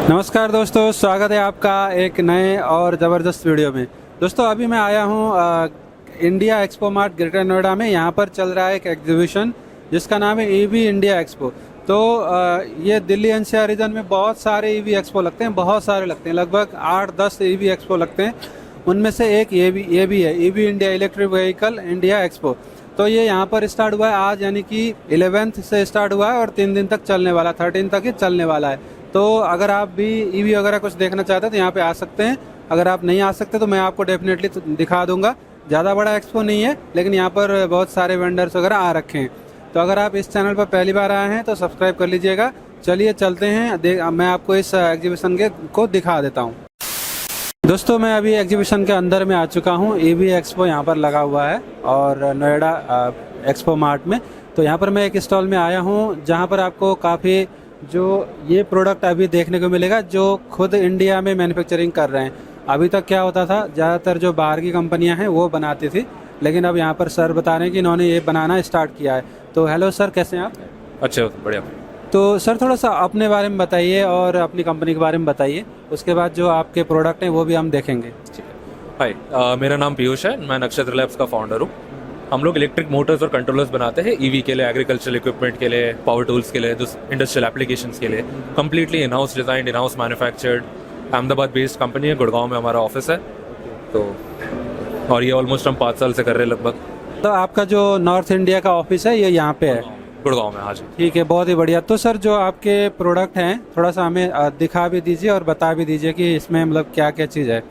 नमस्कार दोस्तों, स्वागत है आपका एक नए और ज़बरदस्त वीडियो में। दोस्तों अभी मैं आया हूँ India expo mart greater Noida में। यहाँ पर चल रहा है एक एग्जीबिशन जिसका नाम है ईवी इंडिया एक्सपो। तो ये दिल्ली एनसीआर रीजन में बहुत सारे ईवी एक्सपो लगते हैं, बहुत सारे लगते हैं, लगभग 8-10 ईवी एक्सपो लगते हैं। उनमें से एक ये भी है EV India electric vehicle India expo. तो ये यहाँ पर स्टार्ट हुआ है आज, यानी कि 11th से स्टार्ट हुआ है और 3 दिन तक चलने वाला, 13 तक ही चलने वाला है। तो अगर आप भी ईवी वगैरह कुछ देखना चाहते हैं तो यहाँ पे आ सकते हैं। अगर आप नहीं आ सकते तो मैं आपको डेफिनेटली दिखा दूंगा। ज़्यादा बड़ा एक्सपो नहीं है, लेकिन यहाँ पर बहुत सारे वेंडर्स वगैरह आ रखे हैं। तो अगर आप इस चैनल पर पहली बार आए हैं तो सब्सक्राइब कर लीजिएगा। चलिए चलते हैं, मैं आपको इस एग्जीबिशन को दिखा देता हूँ। दोस्तों मैं अभी एग्जीबिशन के अंदर में आ चुका हूँ। ईवी एक्सपो यहाँ पर लगा हुआ है और नोएडा एक्सपो मार्ट में। तो यहाँ पर मैं एक स्टॉल में आया हूँ जहाँ पर आपको काफ़ी जो ये प्रोडक्ट अभी देखने को मिलेगा जो खुद इंडिया में मैन्युफैक्चरिंग कर रहे हैं। अभी तक क्या होता था, ज़्यादातर जो बाहर की कंपनियां हैं वो बनाती थी, लेकिन अब यहाँ पर सर बता रहे हैं कि इन्होंने ये बनाना स्टार्ट किया है। तो हेलो सर, कैसे हैं आप? अच्छे, बढ़िया। तो सर थोड़ा सा अपने बारे में बताइए और अपनी कंपनी के बारे में बताइए, उसके बाद जो आपके प्रोडक्ट हैं वो भी हम देखेंगे। हाय, मेरा नाम पीयूष है, मैं नक्षत्र लैब्स का फाउंडर हूँ। हम लोग इलेक्ट्रिक मोटर्स और कंट्रोलर्स बनाते हैं ईवी के लिए, एग्रीकल्चरल इक्विपमेंट के लिए, पावर टूल्स के लिए, इंडस्ट्रियल एप्लीकेशंस के लिए। Completely in house design, in house manufactured, Ahmedabad based company है, गुड़गांव में हमारा ऑफिस है। तो और ये ऑलमोस्ट हम 5 साल से कर रहे हैं लगभग। तो आपका जो नॉर्थ इंडिया का ऑफिस है ये यहाँ पे है? गुड़गांव में, हाँ जी। ठीक है, बहुत ही बढ़िया। तो सर जो आपके प्रोडक्ट हैं थोड़ा सा हमें दिखा भी दीजिए और बता भी दीजिए कि इसमें मतलब क्या क्या चीज़ है।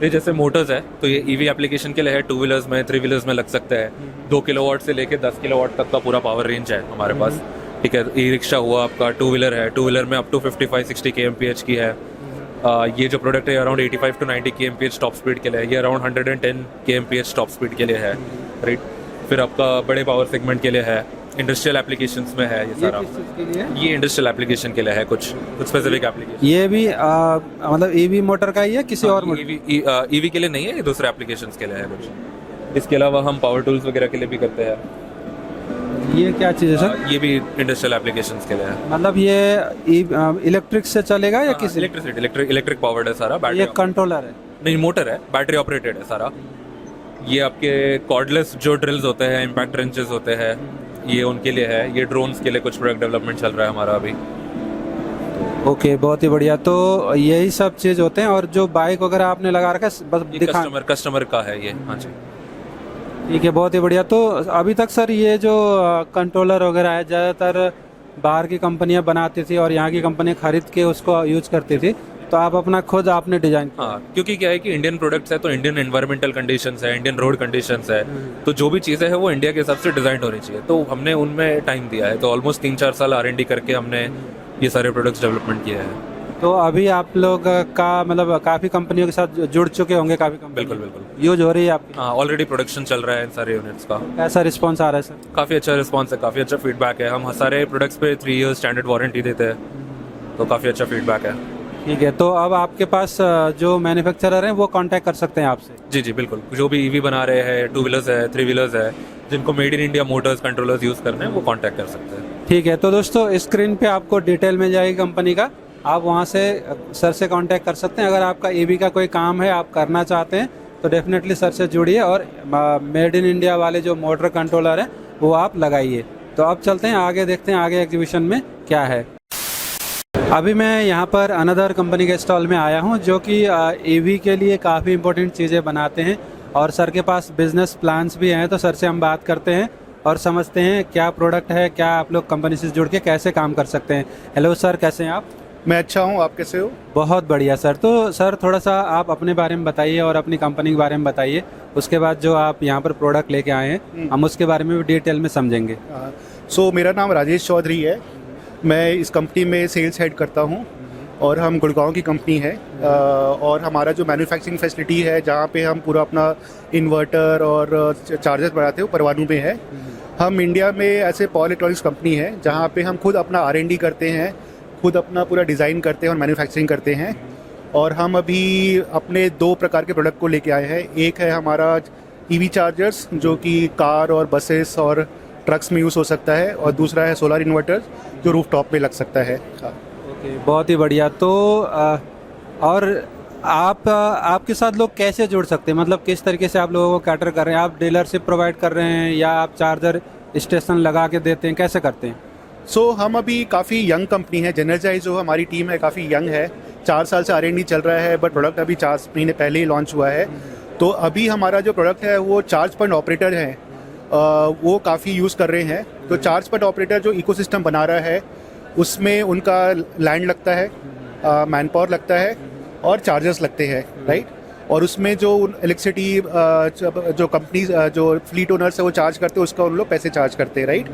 ये जैसे मोटर्स है तो ये ईवी एप्लीकेशन के लिए है, 2 व्हीलर्स में, 3 व्हीलर्स में लग सकता है। 2 किलोवाट से लेके 10 किलोवाट तक का पूरा पावर रेंज है हमारे पास। ठीक है, ई रिक्शा हुआ आपका, 2 व्हीलर है, 2 व्हीलर में अप टू 55-60 kmph की है। ये जो प्रोडक्ट है around 85 to 90 kmph top speed के लिए है। ये अराउंड 110 kmph टॉप स्पीड के लिए है, राइट। फिर आपका बड़े पावर सेगमेंट के लिए है, इंडस्ट्रियल एप्लीकेशंस में है ये सारा। ये इंडस्ट्रियल एप्लीकेशन के लिए है, कुछ स्पेसिफिक एप्लीकेशन। ये भी मतलब ईवी मोटर का ही है, किसी और मोटर? ईवी के लिए नहीं है, ये दूसरे एप्लीकेशंस के लिए है कुछ। इसके अलावा हम पावर टूल्स वगैरह के लिए भी करते हैं। ये क्या चीज़ है सर? ये भी इंडस्ट्रियल एप्लीकेशंस के लिए है। मतलब ये इलेक्ट्रिक से चलेगा या किस? इलेक्ट्रिक पावर्ड है सारा। बैटरी, ये कंट्रोलर है? नहीं, मोटर है, बैटरी ऑपरेटेड है सारा। ये आपके कॉर्डलेस जो ड्रिल्स होते हैं, इम्पैक्ट रेंचेस होते हैं, ये उनके लिए है। ये ड्रोन्स के लिए कुछ प्रोडक्ट डेवलपमेंट चल रहा है हमारा अभी। ओके, बहुत ही बढ़िया। तो यही सब चीज़ होते हैं। और जो बाइक वगैरह आपने लगा रखा है बस दिखा? कस्टमर का है ये, हाँ जी। ठीक है, बहुत ही बढ़िया। तो अभी तक सर ये जो कंट्रोलर वगैरह है ज़्यादातर बाहर की कंपनियां बनाती थी और यहाँ की कंपनियां खरीद के उसको यूज करती थी, तो आप अपना खुद आपने डिजाइन? हाँ, क्योंकि क्या है कि इंडियन प्रोडक्ट्स है तो इंडियन एनवायरमेंटल कंडीशंस है, इंडियन रोड कंडीशंस है, तो जो भी चीज़ें हैं वो इंडिया के हिसाब से डिजाइन होनी चाहिए। तो हमने उनमें टाइम दिया है। तो ऑलमोस्ट 3-4 साल R&D करके हमने ये सारे प्रोडक्ट्स डेवलपमेंट किया है। तो अभी आप लोग का मतलब काफ़ी कंपनियों के साथ जुड़ चुके होंगे, काफ़ी कंपनी बिल्कुल यूज हो रही है आपकी? हाँ, ऑलरेडी प्रोडक्शन चल रहा है इन सारे यूनिट्स का। कैसा रिस्पॉन्स आ रहा है सर? काफ़ी अच्छा रिस्पॉन्स है, काफ़ी अच्छा फीडबैक है। हम सारे प्रोडक्ट्स पे 3 years स्टैंडर्ड वारंटी देते हैं, तो काफ़ी अच्छा फीडबैक है। ठीक है, तो अब आपके पास जो मैन्युफैक्चरर हैं वो कांटेक्ट कर सकते हैं आपसे? जी जी बिल्कुल। जो भी ईवी बना रहे हैं, 2 व्हीलर्स है, 3 व्हीलर्स है, जिनको made in India Motors controllers use करने हैं वो कांटेक्ट कर सकते हैं। ठीक है, तो दोस्तों स्क्रीन पे आपको डिटेल मिल जाएगी कंपनी का, आप वहाँ से सर से कांटेक्ट कर सकते हैं। अगर आपका ईवी का कोई काम है, आप करना चाहते हैं, तो डेफिनेटली सर से जुड़िए और मेड इन इंडिया वाले जो मोटर कंट्रोलर हैं वो आप लगाइए। तो अब चलते हैं आगे, देखते हैं आगे एग्जीबिशन में क्या है। अभी मैं यहाँ पर अनदर कंपनी के स्टॉल में आया हूँ जो कि ईवी के लिए काफ़ी इंपॉर्टेंट चीज़ें बनाते हैं और सर के पास बिजनेस प्लान्स भी हैं। तो सर से हम बात करते हैं और समझते हैं क्या प्रोडक्ट है, क्या आप लोग कंपनी से जुड़ के कैसे काम कर सकते हैं। हेलो सर, कैसे हैं आप? मैं अच्छा हूँ, आप कैसे हो? बहुत बढ़िया सर। तो सर थोड़ा सा आप अपने बारे में बताइए और अपनी कंपनी के बारे में बताइए, उसके बाद जो आप यहाँ पर प्रोडक्ट लेके आए हैं हम उसके बारे में भी डिटेल में समझेंगे। मेरा नाम राजेश चौधरी है, मैं इस कंपनी में सेल्स हेड करता हूँ और हम गुड़गांव की कंपनी है। और हमारा जो मैन्युफैक्चरिंग फैसिलिटी है जहाँ पे हम पूरा अपना इन्वर्टर और चार्जर बनाते हैं वो परवाणु में है। हम इंडिया में ऐसे पावर इलेक्ट्रॉनिक्स कंपनी है जहाँ पे हम खुद अपना R&D करते हैं, खुद अपना पूरा डिज़ाइन करते हैं और मैन्युफैक्चरिंग करते हैं। और हम अभी अपने 2 प्रकार के प्रोडक्ट को लेके आए हैं। एक है हमारा EV चार्जर्स जो कि कार और बसेस और ट्रक्स में यूज़ हो सकता है, और दूसरा है सोलर इन्वर्टर जो रूफटॉप पे लग सकता है। ओके, बहुत ही बढ़िया। तो और आपके साथ लोग कैसे जुड़ सकते हैं, मतलब किस तरीके से आप लोगों को कैटर कर रहे हैं? आप डीलरशिप प्रोवाइड कर रहे हैं या आप चार्जर स्टेशन लगा के देते हैं, कैसे करते हैं? सो हम अभी काफ़ी यंग कंपनी है। जेनर्जाइज जो हमारी टीम है काफ़ी यंग है। 4 साल से R&D चल रहा है, बट प्रोडक्ट अभी 4 महीने पहले ही लॉन्च हुआ है। तो अभी हमारा जो प्रोडक्ट है वो चार्ज पॉइंट ऑपरेटर है, वो काफ़ी यूज़ कर रहे हैं। तो चार्ज पॉइंट ऑपरेटर जो इकोसिस्टम बना रहा है उसमें उनका लैंड लगता है, मैन पावर लगता है और चार्जर्स लगते हैं, राइट। और उसमें जो इलेक्ट्रिसिटी जो कंपनी जो फ्लीट ओनर्स है वो चार्ज करते हैं, उसका उन लोग पैसे चार्ज करते हैं, राइट।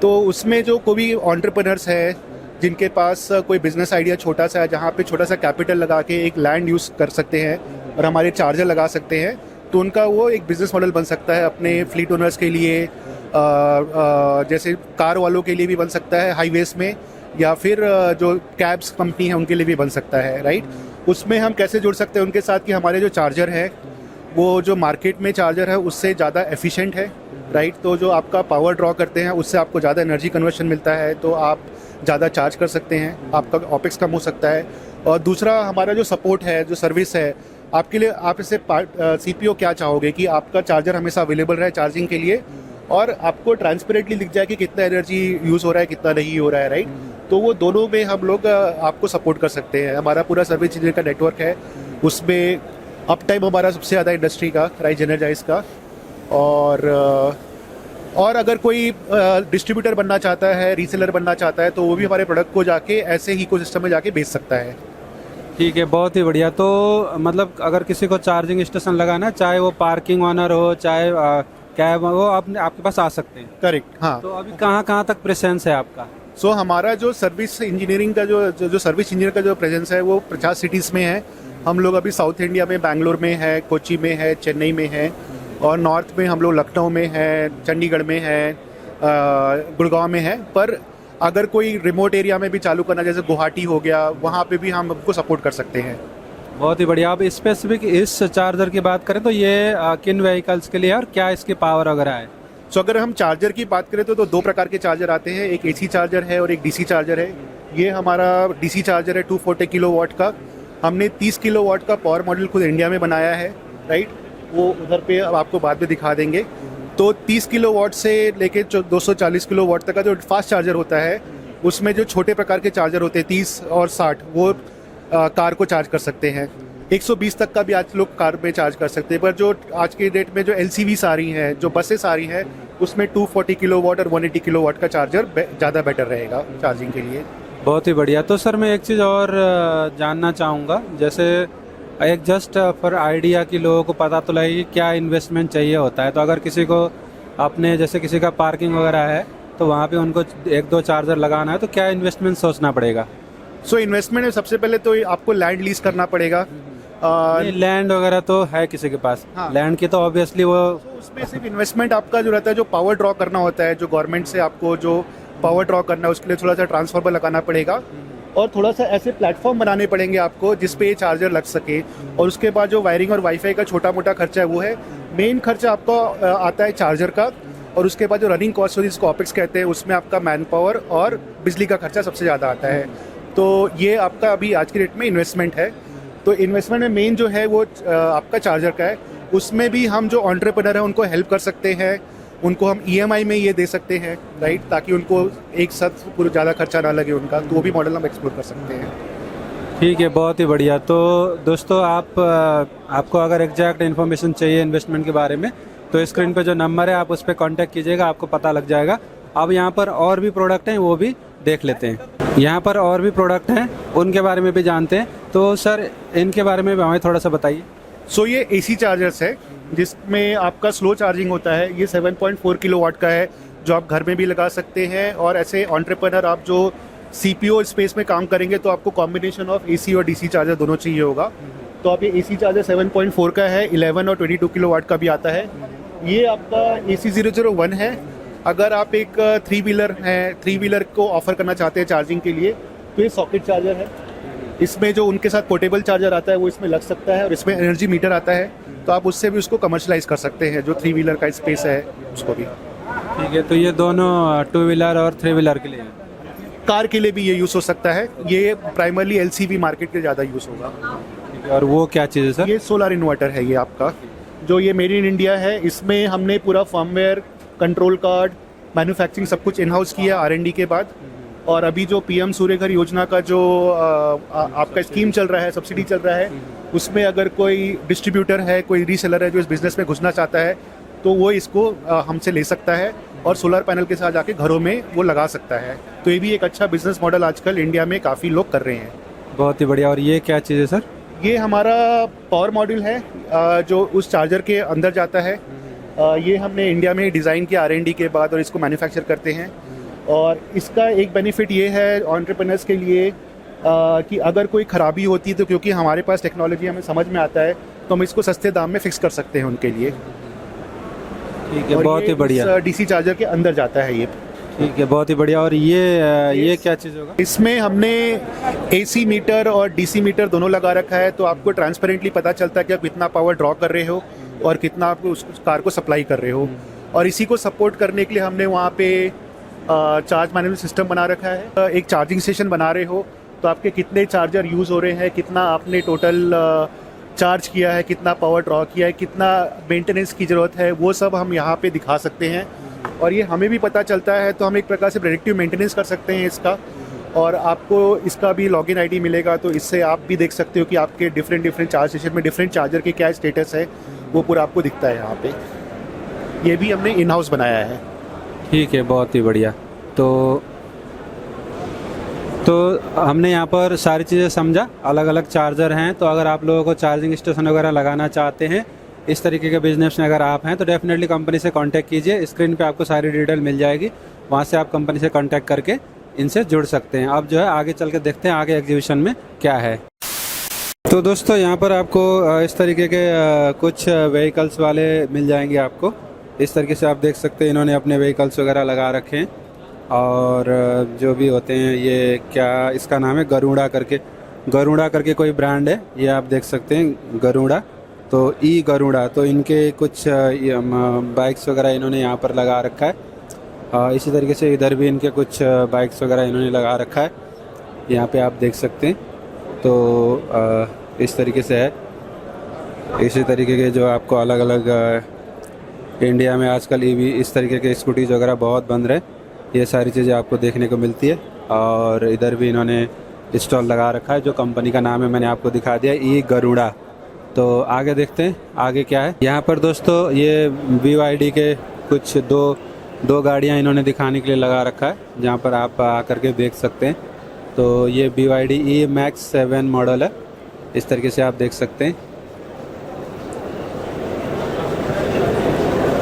तो उसमें जो कोई एंटरप्रेन्योर्स है जिनके पास कोई बिजनेस आइडिया छोटा सा है, जहाँ पे छोटा सा कैपिटल लगा के एक लैंड यूज़ कर सकते हैं और हमारे चार्जर लगा सकते हैं, तो उनका वो एक बिज़नेस मॉडल बन सकता है अपने फ्लीट ओनर्स के लिए। जैसे कार वालों के लिए भी बन सकता है हाईवेज में, या फिर जो कैब्स कंपनी है उनके लिए भी बन सकता है, राइट। उसमें हम कैसे जुड़ सकते हैं उनके साथ कि हमारे जो चार्जर है वो जो मार्केट में चार्जर है उससे ज़्यादा एफिशिएंट है, राइट। तो जो आपका पावर ड्रॉ करते हैं उससे आपको ज़्यादा एनर्जी कन्वर्शन मिलता है, तो आप ज़्यादा चार्ज कर सकते हैं, आपका ऑपेक्स कम हो सकता है। और दूसरा हमारा जो सपोर्ट है, जो सर्विस है आपके लिए, आप इसे CPO क्या चाहोगे कि आपका चार्जर हमेशा अवेलेबल रहे चार्जिंग के लिए और आपको ट्रांसपेरेंटली दिख जाए कि कितना एनर्जी यूज़ हो रहा है, कितना नहीं हो रहा है, राइट। तो वो दोनों में हम लोग आपको सपोर्ट कर सकते हैं। हमारा पूरा सर्विस इंजीनियर का नेटवर्क है, उसमें अप टाइम हमारा सबसे ज़्यादा इंडस्ट्री का, राइट, जेनर्जाइज का। और अगर कोई डिस्ट्रीब्यूटर बनना चाहता है, रीसेलर बनना चाहता है, तो वो भी हमारे प्रोडक्ट को जाके ऐसे ही इकोसिस्टम में जाके बेच सकता है। ठीक है, बहुत ही बढ़िया। तो मतलब अगर किसी को चार्जिंग स्टेशन लगाना, चाहे वो पार्किंग ऑनर हो चाहे कैब, वो आपके पास आ सकते हैं। करेक्ट, हाँ। तो अभी कहाँ तक प्रेजेंस है आपका? सो हमारा जो सर्विस इंजीनियरिंग का जो सर्विस इंजीनियर का जो प्रेजेंस है वो 50 सिटीज़ में है। हम लोग अभी साउथ इंडिया में बैंगलोर में है, कोची में है, चेन्नई में है, और नॉर्थ में हम लोग लखनऊ में है, चंडीगढ़ में है, गुड़गांव में है। पर अगर कोई रिमोट एरिया में भी चालू करना, जैसे गुवाहाटी हो गया, वहाँ पे भी हम आपको सपोर्ट कर सकते हैं। बहुत ही बढ़िया। आप स्पेसिफिक इस चार्जर की बात करें तो ये किन व्हीकल्स के लिए है और क्या इसकी पावर वगैरह है? सो अगर हम चार्जर की बात करें तो 2 प्रकार के चार्जर आते हैं, एक AC चार्जर है और एक DC चार्जर है। ये हमारा DC चार्जर है 240 किलोवाट का। हमने 30 किलोवाट का पावर मॉड्यूल खुद इंडिया में बनाया है, राइट। वो उधर पे अब आपको बाद में दिखा देंगे। तो 30 किलोवाट से लेके 240 किलोवाट तक का जो फास्ट चार्जर होता है, उसमें जो छोटे प्रकार के चार्जर होते हैं 30 और 60, वो कार को चार्ज कर सकते हैं। 120 तक का भी आज लोग कार में चार्ज कर सकते हैं। पर जो आज की डेट में जो LCVs आ रही हैं, जो बसेस आ रही हैं, उसमें 240 किलोवाट और 180 किलोवाट का चार्जर ज़्यादा बेटर रहेगा चार्जिंग के लिए। बहुत ही बढ़िया। तो सर मैं एक चीज़ और जानना चाहूँगा, जैसे एक जस्ट फॉर आइडिया कि लोगों को पता तो लगे कि क्या इन्वेस्टमेंट चाहिए होता है। तो अगर किसी को अपने जैसे किसी का पार्किंग वगैरह है तो वहाँ पे उनको 1-2 चार्जर लगाना है, तो क्या इन्वेस्टमेंट सोचना पड़ेगा? सो इन्वेस्टमेंट में सबसे पहले तो आपको लैंड लीज करना पड़ेगा। लैंड वगैरह तो है किसी के पास? हाँ। लैंड की तो ऑब्वियसली वो तो उसमें सिर्फ इन्वेस्टमेंट आपका जो रहता है, जो पावर ड्रॉ करना होता है, जो गवर्नमेंट से आपको जो पावर ड्रॉ करना है, उसके लिए थोड़ा सा ट्रांसफार्मर लगाना पड़ेगा और थोड़ा सा ऐसे प्लेटफॉर्म बनाने पड़ेंगे आपको जिसपे ये चार्जर लग सके। और उसके बाद जो वायरिंग और वाईफाई का छोटा मोटा खर्चा है वो है। मेन खर्चा आपका आता है चार्जर का, और उसके बाद जो रनिंग कॉस्ट होती है जिसको ऑपेक्स कहते हैं, उसमें आपका मैन पावर और बिजली का खर्चा सबसे ज़्यादा आता है। तो ये आपका अभी आज की डेट में इन्वेस्टमेंट है। तो इन्वेस्टमेंट में मेन जो है वो आपका चार्जर का है। उसमें भी हम जो एंटरप्रेन्योर है उनको हेल्प कर सकते हैं, उनको हम EMI में ये दे सकते हैं, राइट, ताकि उनको एक साथ पूरा ज़्यादा खर्चा ना लगे उनका। तो वो भी मॉडल हम एक्सप्लोर कर सकते हैं। ठीक है, बहुत ही बढ़िया। तो दोस्तों आपको अगर एग्जैक्ट इन्फॉर्मेशन चाहिए इन्वेस्टमेंट के बारे में तो स्क्रीन पे जो नंबर है आप उस पर कॉन्टैक्ट कीजिएगा, आपको पता लग जाएगा। अब यहाँ पर और भी प्रोडक्ट हैं, वो भी देख लेते हैं। यहाँ पर और भी प्रोडक्ट हैं, उनके बारे में भी जानते हैं। तो सर इनके बारे में भी हमें थोड़ा सा बताइए। सो ये AC चार्जर्स है जिसमें आपका स्लो चार्जिंग होता है। ये 7.4 किलोवाट का है जो आप घर में भी लगा सकते हैं। और ऐसे एंटरप्रेन्योर आप जो CPO स्पेस में काम करेंगे तो आपको कॉम्बिनेशन ऑफ AC और DC चार्जर दोनों चाहिए होगा। तो आप ये AC चार्जर 7.4 का है, 11 और 22 किलोवाट का भी आता है। ये आपका AC001 है। अगर आप एक 3 व्हीलर है, 3 व्हीलर को ऑफर करना चाहते हैं चार्जिंग के लिए, तो ये सॉकेट चार्जर है। इसमें जो उनके साथ पोर्टेबल चार्जर आता है वो इसमें लग सकता है, और इसमें एनर्जी मीटर आता है, तो आप उससे भी उसको कमर्शलाइज कर सकते हैं। जो 3 व्हीलर का स्पेस है उसको भी। ठीक है, तो ये दोनों 2 व्हीलर और 3 व्हीलर के लिए है। कार के लिए भी ये यूज़ हो सकता है। ये प्राइमरली एलसीवी मार्केट के ज़्यादा यूज़ होगा। ठीक है, और वो क्या चीज़ है सर? ये सोलर इन्वर्टर है ये आपका, जो ये मेड इन इंडिया है। इसमें हमने पूरा फर्मवेयर, कंट्रोल कार्ड, मैन्युफैक्चरिंग सब कुछ इन हाउस किया R&D के बाद। और अभी जो PM सूर्य घर योजना का जो आपका स्कीम चल रहा है, सब्सिडी चल रहा है, उसमें अगर कोई डिस्ट्रीब्यूटर है, कोई रीसेलर है जो इस बिज़नेस में घुसना चाहता है, तो वो इसको हमसे ले सकता है और सोलर पैनल के साथ जाके घरों में वो लगा सकता है। तो ये भी एक अच्छा बिजनेस मॉडल आजकल इंडिया में काफ़ी लोग कर रहे हैं। बहुत ही बढ़िया। और ये क्या चीज़ है सर? ये हमारा पावर मॉड्यूल है जो उस चार्जर के अंदर जाता है। ये हमने इंडिया में डिज़ाइन किया R&D के बाद और इसको मैन्युफैक्चर करते हैं। और इसका एक बेनिफिट ये है एंटरप्रेन्योर्स के लिए कि अगर कोई ख़राबी होती है तो क्योंकि हमारे पास टेक्नोलॉजी हमें समझ में आता है, तो हम इसको सस्ते दाम में फिक्स कर सकते हैं उनके लिए। ठीक है, बहुत ही बढ़िया। DC चार्जर के अंदर जाता है ये। ठीक है, बहुत ही बढ़िया। और ये क्या चीज़ होगा? इसमें हमने AC मीटर और DC मीटर दोनों लगा रखा है, तो आपको ट्रांसपेरेंटली पता चलता है कि आप कितना पावर ड्रॉ कर रहे हो और कितना आप उस कार को सप्लाई कर रहे हो। और इसी को सपोर्ट करने के लिए हमने वहाँ पे चार्ज मैनेजमेंट सिस्टम बना रखा है। एक चार्जिंग स्टेशन बना रहे हो तो आपके कितने चार्जर यूज़ हो रहे हैं, कितना आपने टोटल चार्ज किया है, कितना पावर ड्रॉ किया है, कितना मेंटेनेंस की ज़रूरत है, वो सब हम यहाँ पे दिखा सकते हैं। और ये हमें भी पता चलता है, तो हम एक प्रकार से प्रेडिक्टिव मेंटेनेंस कर सकते हैं इसका। और आपको इसका भी लॉगिन ID मिलेगा, तो इससे आप भी देख सकते हो कि आपके डिफरेंट चार्ज स्टेशन में डिफरेंट चार्जर के क्या स्टेटस है, वो पूरा आपको दिखता है यहाँ पे। ये भी हमने इन हाउस बनाया है। ठीक है, बहुत ही बढ़िया। तो हमने यहाँ पर सारी चीज़ें समझा, अलग अलग चार्जर हैं। तो अगर आप लोगों को चार्जिंग स्टेशन वगैरह लगाना चाहते हैं, इस तरीके के बिजनेस में अगर आप हैं, तो डेफिनेटली कंपनी से कांटेक्ट कीजिए। स्क्रीन पे आपको सारी डिटेल मिल जाएगी, वहाँ से आप कंपनी से कांटेक्ट करके इनसे जुड़ सकते हैं। अब जो है आगे चल के देखते हैं आगे एग्जीबिशन में क्या है। तो दोस्तों, यहाँ पर आपको इस तरीके के कुछ व्हीकल्स वाले मिल जाएंगे आपको। इस तरीके से आप देख सकते हैं, इन्होंने अपने व्हीकल्स वगैरह लगा रखे हैं। और जो भी होते हैं, ये क्या इसका नाम है, गरुड़ा करके कोई ब्रांड है, ये आप देख सकते हैं गरुड़ा। तो गरुड़ा, तो इनके कुछ बाइक्स वगैरह इन्होंने यहाँ पर लगा रखा है। इसी तरीके से इधर भी इनके कुछ बाइक्स वगैरह इन्होंने लगा रखा है, यहाँ पे आप देख सकते हैं। तो इस तरीके से है। इसी तरीके के जो आपको अलग अलग इंडिया में आजकल EV इस तरीके के स्कूटीज वगैरह बहुत बन रहे हैं, ये सारी चीज़ें आपको देखने को मिलती है। और इधर भी इन्होंने स्टॉल लगा रखा है, जो कंपनी का नाम है मैंने आपको दिखा दिया, गरुड़ा। तो आगे देखते हैं आगे क्या है। यहाँ पर दोस्तों ये BYD के कुछ दो गाड़ियाँ इन्होंने दिखाने के लिए लगा रखा है, जहाँ पर आप आकर के देख सकते हैं। तो ये BYD E-Max 7 मॉडल है, इस तरीके से आप देख सकते हैं।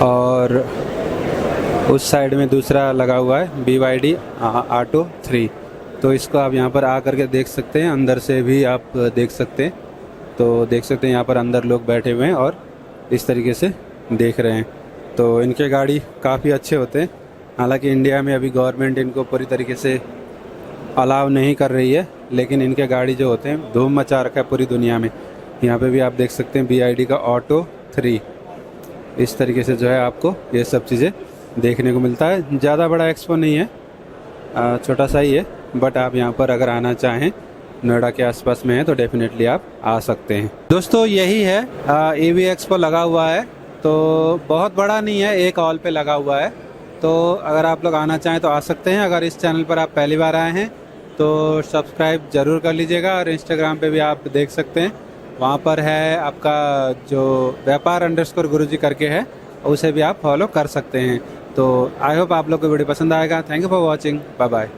और उस साइड में दूसरा लगा हुआ है BYD ऑटो 3। तो इसको आप यहाँ पर आकर के देख सकते हैं, अंदर से भी आप देख सकते हैं। तो देख सकते हैं यहाँ पर अंदर लोग बैठे हुए हैं और इस तरीके से देख रहे हैं। तो इनके गाड़ी काफ़ी अच्छे होते हैं। हालांकि इंडिया में अभी गवर्नमेंट इनको पूरी तरीके से अलाउ नहीं कर रही है, लेकिन इनके गाड़ी जो होते हैं धूम मचा रखा है पूरी दुनिया में। यहाँ पे भी आप देख सकते हैं BYD का ऑटो 3। इस तरीके से जो है आपको ये सब चीज़ें देखने को मिलता है। ज़्यादा बड़ा एक्सपो नहीं है, छोटा सा ही है, बट आप यहाँ पर अगर आना चाहें, नोएडा के आसपास में है, तो डेफिनेटली आप आ सकते हैं। दोस्तों यही है, EV एक्सपो लगा हुआ है, तो बहुत बड़ा नहीं है, एक हॉल पे लगा हुआ है। तो अगर आप लोग आना चाहें तो आ सकते हैं। अगर इस चैनल पर आप पहली बार आए हैं तो सब्सक्राइब ज़रूर कर लीजिएगा। और इंस्टाग्राम पे भी आप देख सकते हैं, वहाँ पर है आपका जो व्यापार_गुरुजी करके है, उसे भी आप फॉलो कर सकते हैं। तो आई होप आप लोग को वीडियो पसंद आएगा। Thank you for watching, bye bye.